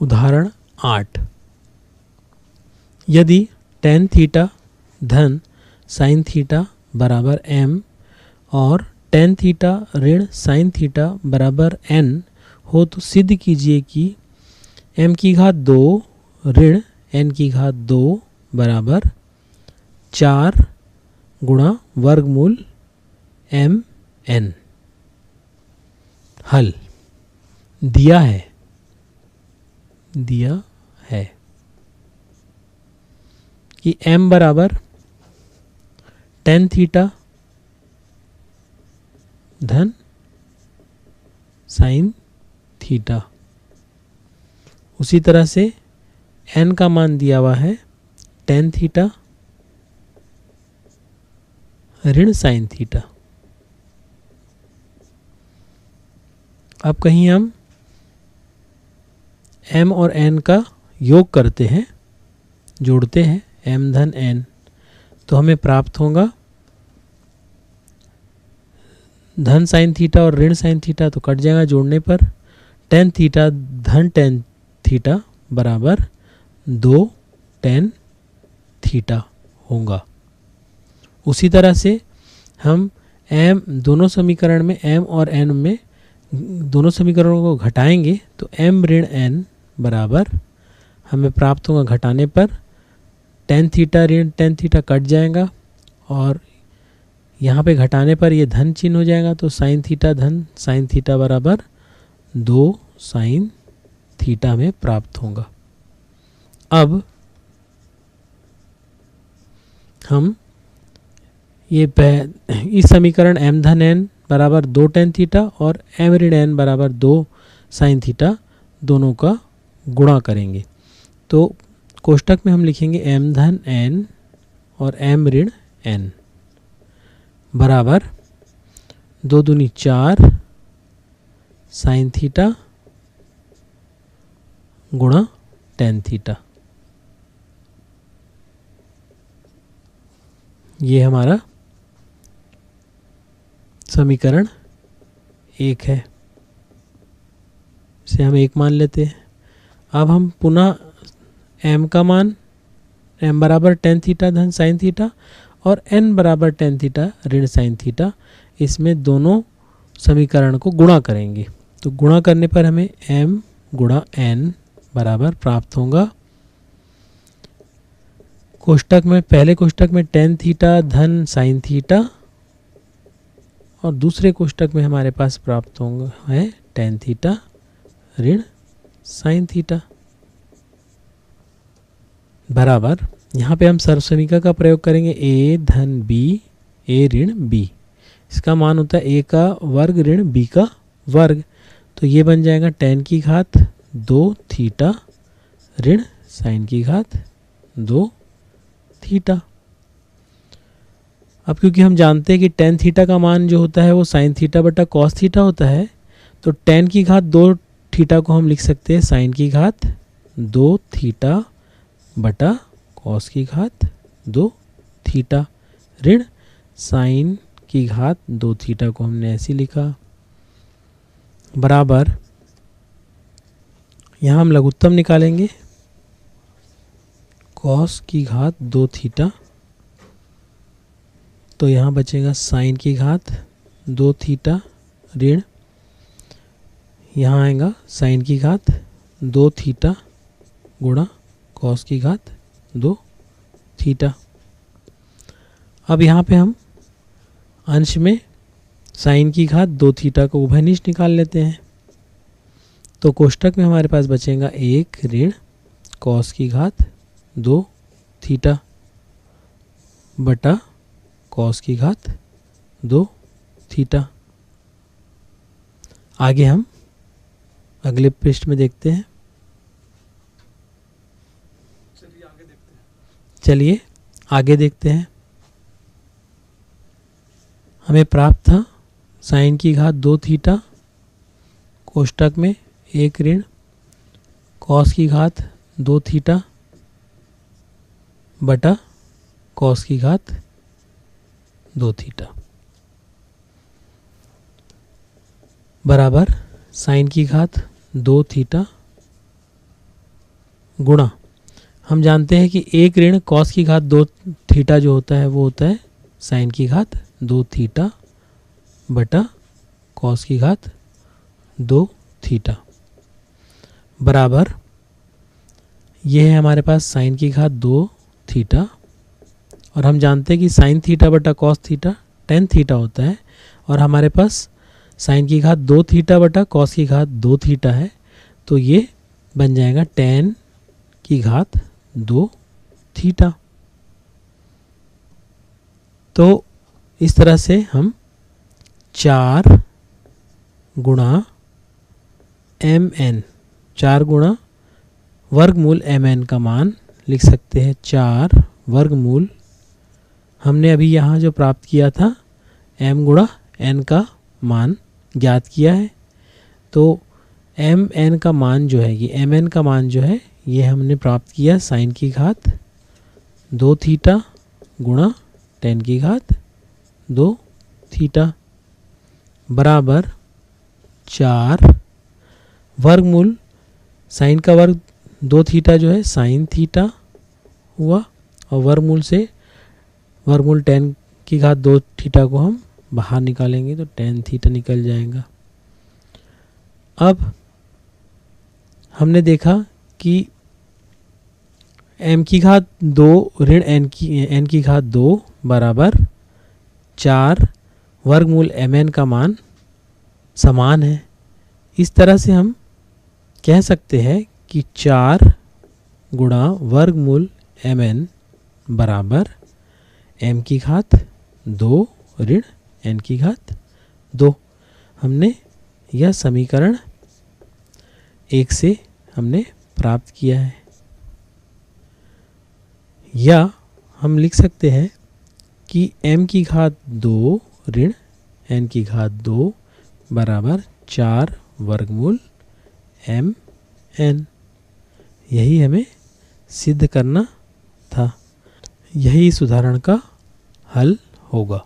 उदाहरण 8, यदि tan theta धन sin थीटा बराबर m और tan थीटा ऋण sin थीटा बराबर n हो तो सिद्ध कीजिए कि m की घात 2 ऋण n की घात 2 बराबर 4 गुणा वर्गमूल m n। हल दिया है कि m बराबर tan थीटा धन sin थीटा, उसी तरह से n का मान दिया हुआ है tan थीटा ऋण sin थीटा। अब कहीं हम m और n का योग करते हैं, जोड़ते हैं m धन n, तो हमें प्राप्त होगा धन sin थीटा और ऋण sin थीटा तो कट जाएगा जोड़ने पर, tan थीटा धन tan थीटा बराबर 2 tan थीटा होगा। उसी तरह से हम m दोनों समीकरण में m और n में दोनों समीकरणों को घटाएंगे तो m ऋण n बराबर हमें प्राप्त होगा घटाने पर tan थीटा ऋण tan थीटा कट जाएगा और यहाँ पे घटाने पर ये धन चिन्ह हो जाएगा तो sin थीटा धन sin थीटा बराबर 2 sin थीटा में प्राप्त होगा। अब हम ये इस समीकरण m धन n बराबर 2 tan थीटा और m ऋण n बराबर 2 sin थीटा दोनों का गुणा करेंगे। तो कोष्टक में हम लिखेंगे m धन n और m ऋण n बराबर 2 दूनी 4 sin थीटा गुणा tan थीटा। ये हमारा समीकरण 1 है, इसे हम 1 मान लेते हैं। अब हम पुनः m का मान m बराबर tan थीटा धन sin थीटा और n बराबर tan थीटा ऋण sin थीटा, इसमें दोनों समीकरण को गुणा करेंगे। तो गुणा करने पर हमें m गुणा n बराबर प्राप्त होगा कोष्टक में, पहले कोष्टक में tan थीटा धन sin थीटा और दूसरे कोष्टक में हमारे पास प्राप्त होगा है tan थीटा ऋण sin थीटा बराबर, यहाँ पे हम सर्वसमीका का प्रयोग करेंगे a धन b a ऋण b। इसका मान होता है a का वर्ग ऋण b का वर्ग, तो ये बन जाएगा tan की घात 2 थीटा ऋण sin की घात 2 थीटा। अब क्योंकि हम जानते हैं कि tan थीटा का मान जो होता है वो sin थीटा बटा cos थीटा होता है, तो tan की घात 2 थीटा को हम लिख सकते हैं sin की घात 2 थीटा बटा cos की घात 2 थीटा ऋण sin की घात 2 थीटा को हमने ऐसे लिखा बराबर, यहाँ हम लघुत्तम निकालेंगे cos की घात 2 थीटा, तो यहाँ बचेगा sin की घात 2 थीटा ऋण यहाँ आएगा sin की घात 2 थीटा गुणा cos की घात 2 थीटा। अब यहाँ पे हम अंश में sin की घात 2 थीटा को उभयनिष्ठ निकाल लेते हैं, तो कोष्टक में हमारे पास बचेगा 1 ऋण cos की घात 2 थीटा बटा cos की घात 2 थीटा। आगे हम अगले पृष्ठ में देखते हैं। चलिए आगे देखते हैं। हमें प्राप्त था sin की घात 2 थीटा कोष्टक में 1 ऋण cos की घात 2 थीटा बटा cos की घात 2 थीटा बराबर sin की घात 2 थीटा गुणा, हम जानते हैं कि एक ऋण कॉस की घात 2 थीटा जो होता है वो होता है साइन की घात 2 थीटा बटा कॉस की घात 2 थीटा, बराबर ये है हमारे पास साइन की घात 2 थीटा, और हम जानते हैं कि साइन थीटा बटा कॉस थीटा टेन थीटा होता है, और हमारे पास साइन की घात 2 थीटा बटा कॉस की घात 2 थीटा है, तो ये बन जाएगा टेन की घात 2 थीटा। तो इस तरह से हम 4 गुणा एम एन, 4 गुणा वर्गमूल एम एन का मान लिख सकते हैं। 4 वर्गमूल हमने अभी यहाँ जो प्राप्त किया था m गुणा n का मान ज्ञात किया है, तो एम एन का मान जो है, ये एम एन का मान जो है ये हमने प्राप्त किया साइन की घात 2 थीटा गुणा टेन की घात 2 थीटा, बराबर 4 वर्गमूल साइन का वर्ग 2 थीटा जो है साइन थीटा हुआ, और वर्गमूल से वर्गमूल टेन की घात 2 थीटा को हम बाहर निकालेंगे तो टेन थीटा निकल जाएगा। अब हमने देखा कि m की घात 2 ऋण n की घात 2 बराबर 4 वर्गमूल mn का मान समान है। इस तरह से हम कह सकते हैं कि 4 गुणा वर्गमूल mn बराबर m की घात 2 ऋण n की घात 2। हमने यह समीकरण 1 से हमने प्राप्त किया है, या हम लिख सकते हैं कि m की घात 2 ऋण n की घात 2 बराबर 4 वर्गमूल m n। यही हमें सिद्ध करना था, यही इस उदाहरण का हल होगा।